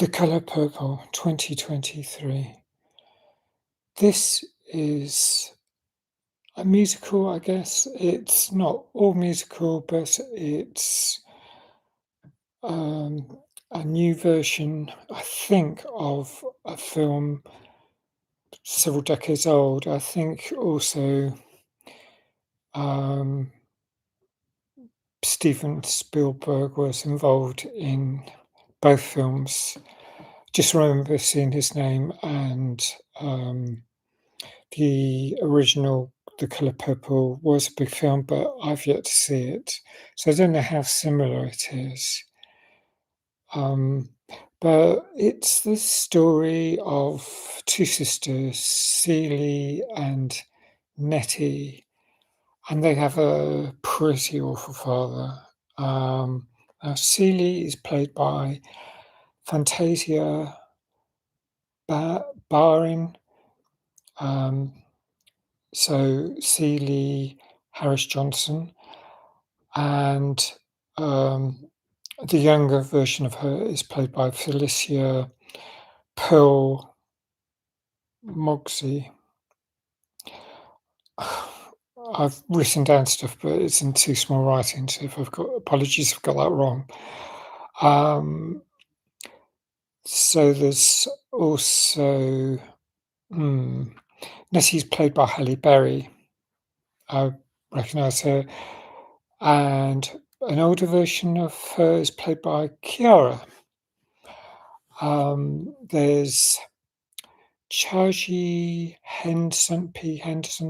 The Colour Purple 2023. This is a musical, I guess. It's not all musical, but it's um, a new version, I think, of a film several decades old. I think also um, Steven Spielberg was involved in both films. Just remember seeing his name and um, the original The Colour Purple was a big film, but I've yet to see it, so I don't know how similar it is. Um, but it's the story of two sisters, Celie and Nettie, and they have a pretty awful father. Now Celie is played by Fantasia Barrin. Um, So Celie Harris Johnson, and um, the younger version of her is played by Felicia Pearl Mogsy. I've written down stuff, but it's in too small writing, so if I've got apologies if I've got that wrong. Um, so there's also Nessie's played by Halle Berry. I recognise her. And an older version of her is played by Kiara. There's Taji P. Henson,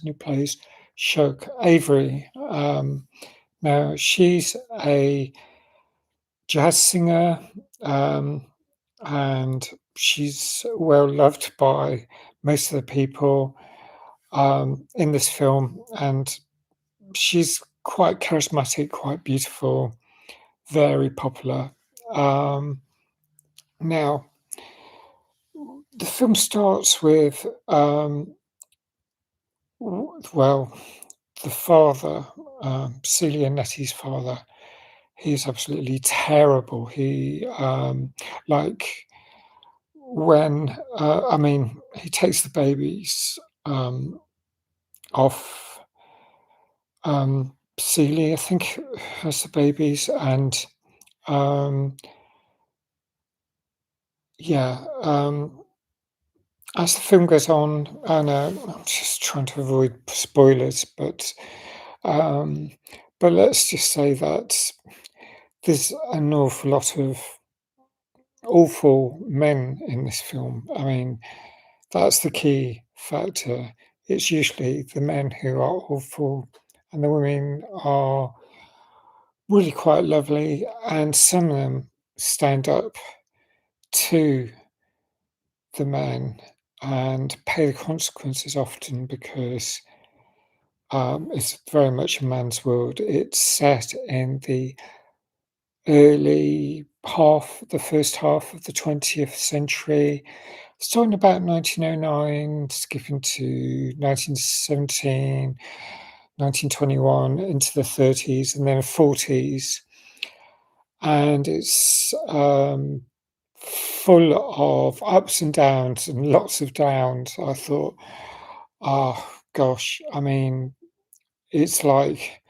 who plays Shoke Avery. Now, she's a jazz singer, um, and she's well loved by most of the people in this film, and she's quite charismatic, quite beautiful, very popular. Um, Now, the film starts with, well, the father, Celia Nettie's father. He's absolutely terrible. Like, when, he takes the babies off. Celia, I think, has the babies, and um, yeah, as the film goes on, and I'm just trying to avoid spoilers, um, but let's just say that there's an awful lot of awful men in this film. I mean, that's the key factor. It's usually the men who are awful, and the women are really quite lovely, and some of them stand up to the men and pay the consequences often because it's very much a man's world. It's set in the first half of the 20th century, starting about 1909, skipping to 1917, 1921, into the 30s, and then 40s. And it's full of ups and downs and lots of downs. I thought, oh gosh, I mean, it's like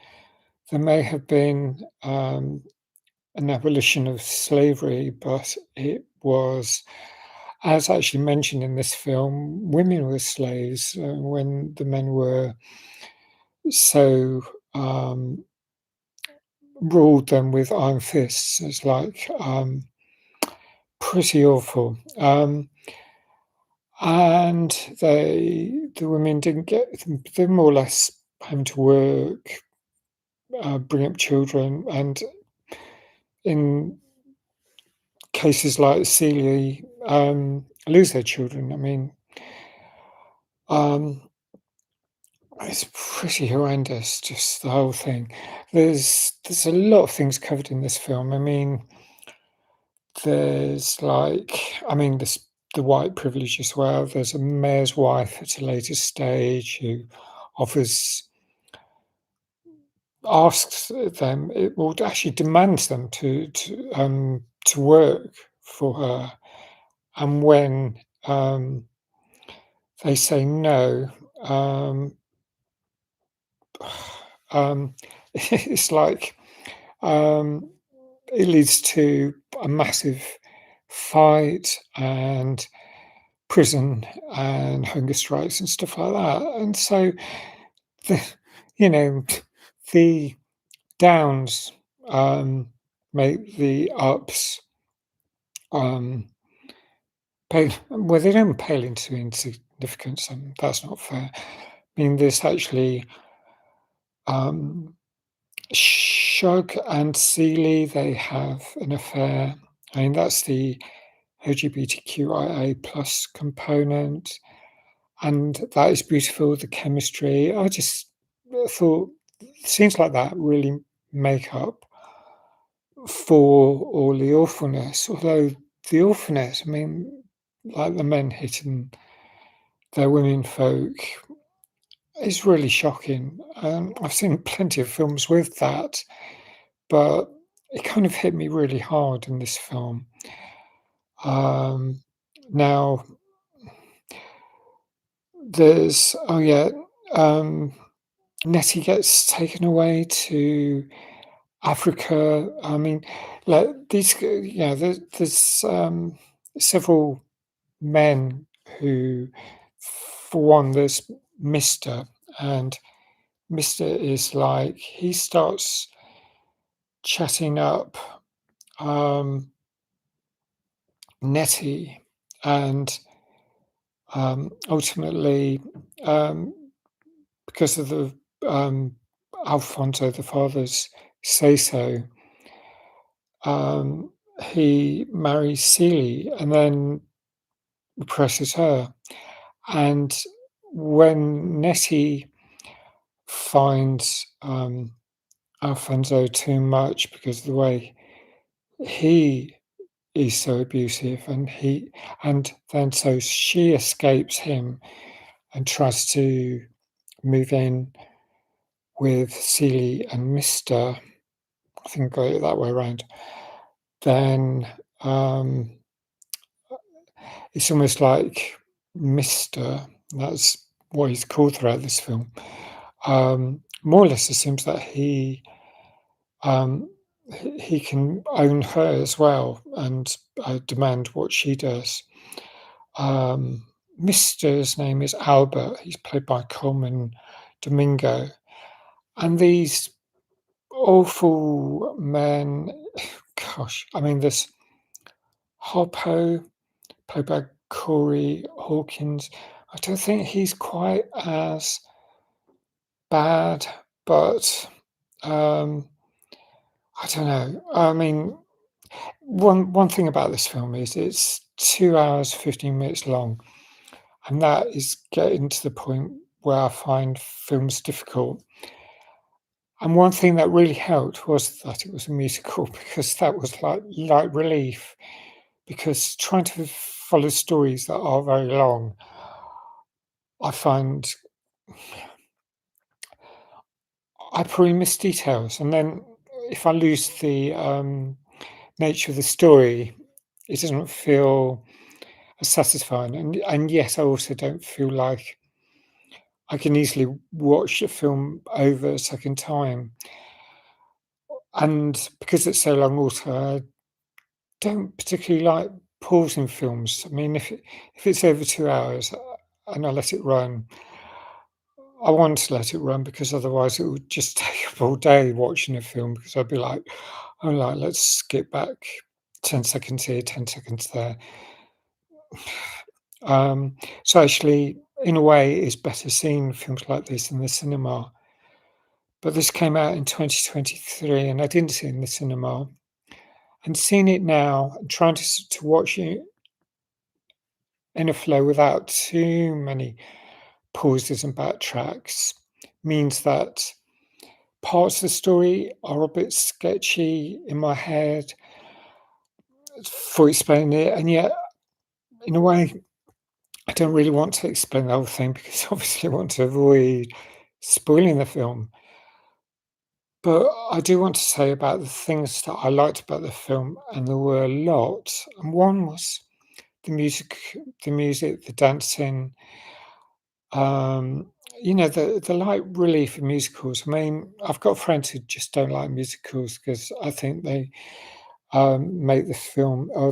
there may have been an abolition of slavery, but it was, as actually mentioned in this film, women were slaves when the men were so ruled them with iron fists. It's like pretty awful. And the women didn't get, they're more or less having to work, bring up children, and in cases like Celia, lose their children. I mean, um, it's pretty horrendous, just the whole thing. There's a lot of things covered in this film. I mean, there's there's the white privilege as well. There's a mayor's wife at a later stage who offers asks them, it will actually demands them to work for her, and when, they say no, um, it's like, um, it leads to a massive fight and prison and hunger strikes and stuff like that, and so the you know, the downs, make the ups, um, pale well, they don't pale into insignificance, and that's not fair. I mean, there's actually, um, Shug and Seeley, they have an affair. I mean, that's the LGBTQIA plus component, and that is beautiful, the chemistry. I just thought scenes like that really make up for all the awfulness, although the awfulness, I mean, like the men hitting their women folk is really shocking. I've seen plenty of films with that, but it kind of hit me really hard in this film. Um, Now there's oh yeah, um, Nettie gets taken away to Africa. I mean, like these, there's several men who, for one, there's Mister, and Mister is like he starts chatting up um, Nettie, and ultimately, um, because of the Alfonso, the father's say so, um, he marries Celie and then oppresses her. And when Nettie finds Alfonso too much because of the way he is so abusive, and then so she escapes him and tries to move in with Celie and Mister. I think I got it that way around. Then it's almost like Mister. That's what he's called throughout this film. More or less assumes that um, he can own her as well and demand what she does. Mister's name is Albert. He's played by Coleman Domingo, and these awful men. Gosh, I mean, this Harpo, played by Corey Hawkins. I don't think he's quite as bad, but um, I don't know. I mean, one thing about this film is it's 2 hours, 15 minutes long, and that is getting to the point where I find films difficult. And one thing that really helped was that it was a musical because that was like light relief, because trying to follow stories that are very long, I find I probably miss details, and then if I lose the, nature of the story, it doesn't feel as satisfying, and yes, I also don't feel like I can easily watch a film over a second time, and because it's so long also, I don't particularly like pausing films. I mean, if it's over 2 hours, and I let it run, I want to let it run because otherwise it would just take up all day watching a film because I'd be like, "Oh, like, let's skip back 10 seconds here, 10 seconds there." So actually, in a way, it's better seeing films like this in the cinema. But this came out in 2023, and I didn't see it in the cinema. And seeing it now, and trying to watch it in a flow without too many pauses and backtracks means that parts of the story are a bit sketchy in my head for explaining it, and yet, in a way, I don't really want to explain the whole thing because obviously I want to avoid spoiling the film. But I do want to say about the things that I liked about the film, and there were a lot. And one was the music, the dancing, um, the light relief in musicals. I mean, I've got friends who just don't like musicals because I think they make the film, or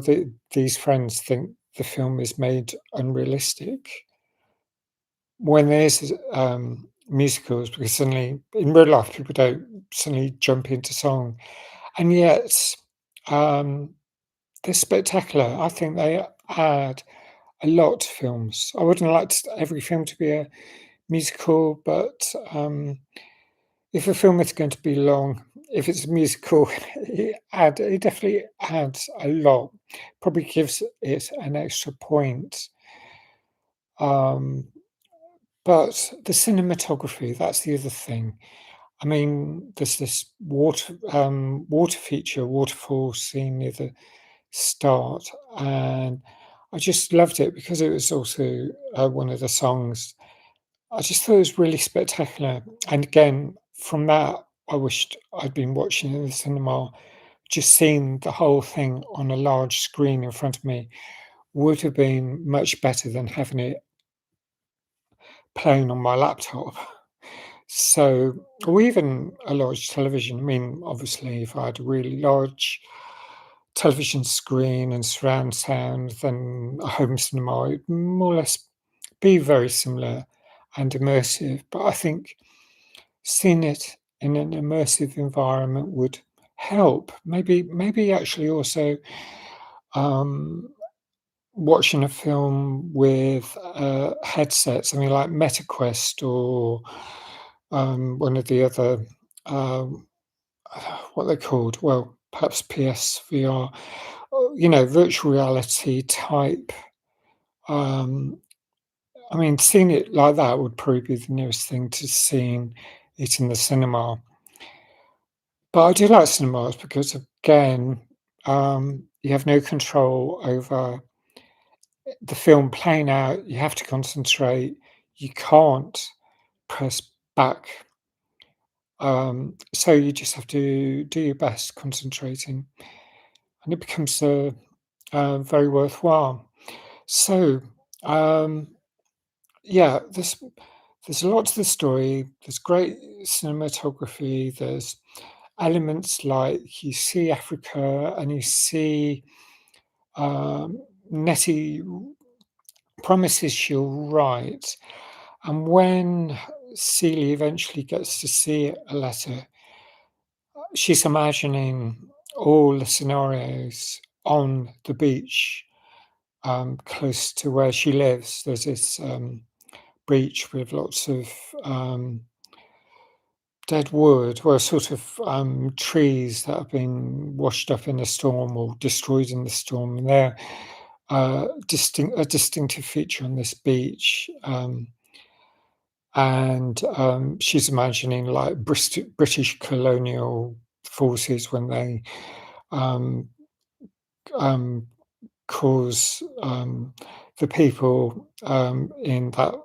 these friends think the film is made unrealistic when there's musicals, because suddenly in real life people don't suddenly jump into song, and yet um, they're spectacular. I think they add a lot to films. I wouldn't like every film to be a musical, but if a film is going to be long, if it's a musical, it definitely adds a lot. Probably gives it an extra point. Um, but the cinematography, that's the other thing. I mean, there's this water feature, waterfall scene near the start, and I just loved it because it was also one of the songs. I just thought it was really spectacular, and again, from that, I wished I'd been watching it in the cinema. Just seeing the whole thing on a large screen in front of me would have been much better than having it playing on my laptop. So, or even a large television. I mean, obviously, if I had a really large television screen and surround sound, then a home cinema would more or less be very similar and immersive. But I think seeing it in an immersive environment would help. Maybe actually also um, watching a film with headsets. I mean, like MetaQuest or one of the other um, what they're called. Well, perhaps PSVR. Virtual reality type. Um, I mean, seeing it like that would probably be the nearest thing to seeing it in the cinema. But I do like cinemas because, again, you have no control over the film playing out. You have to concentrate. You can't press back. So you just have to do your best concentrating, and it becomes very worthwhile. So, um, yeah, there's a lot to the story. There's great cinematography. There's elements like you see Africa and you see um, Nettie promises she'll write, and when Celie eventually gets to see a letter, she's imagining all the scenarios on the beach close to where she lives. There's this beach with lots of um, dead wood, well, sort of trees that have been washed up in a storm or destroyed in the storm. And they're a distinctive feature on this beach. And she's imagining like British colonial forces when they um, um, cause the people in that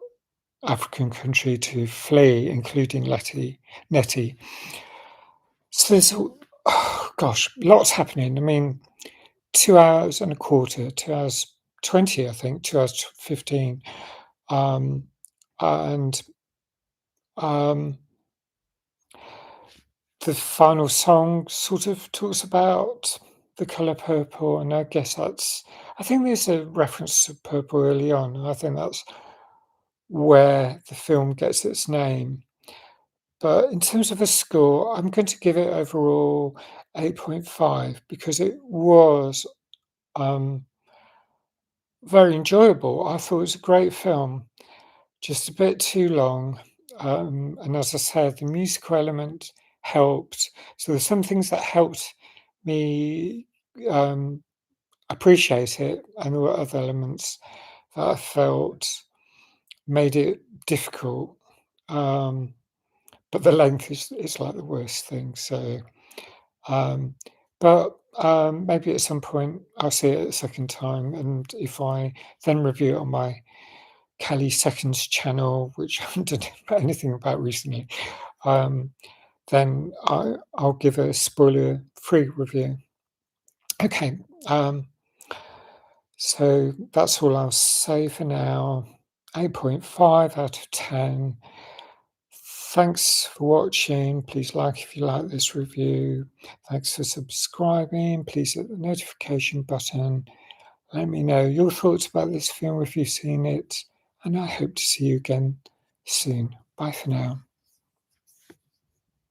African country to flee, including Nettie. So there's, oh gosh, lots happening. I mean, 2 hours and a quarter, 2 hours 20, I think, 2 hours 15. Um, and um, the final song sort of talks about the color purple, and I think there's a reference to purple early on. And I think that's where the film gets its name. But in terms of a score, I'm going to give it overall 8.5 because it was um, very enjoyable. I thought it was a great film, just a bit too long. And as I said, the musical element helped. So there's some things that helped me um, appreciate it, and there were other elements that I felt made it difficult. Um, but the length is like the worst thing. So, um, but maybe at some point I'll see it a second time, and if I then review it on my Cali Seconds channel, which I haven't done anything about recently, um, then I'll give a spoiler-free review. Okay, so that's all I'll say for now. 8.5 out of 10. Thanks for watching. Please like if you like this review. Thanks for subscribing. Please hit the notification button. Let me know your thoughts about this film if you've seen it, and I hope to see you again soon. Bye for now.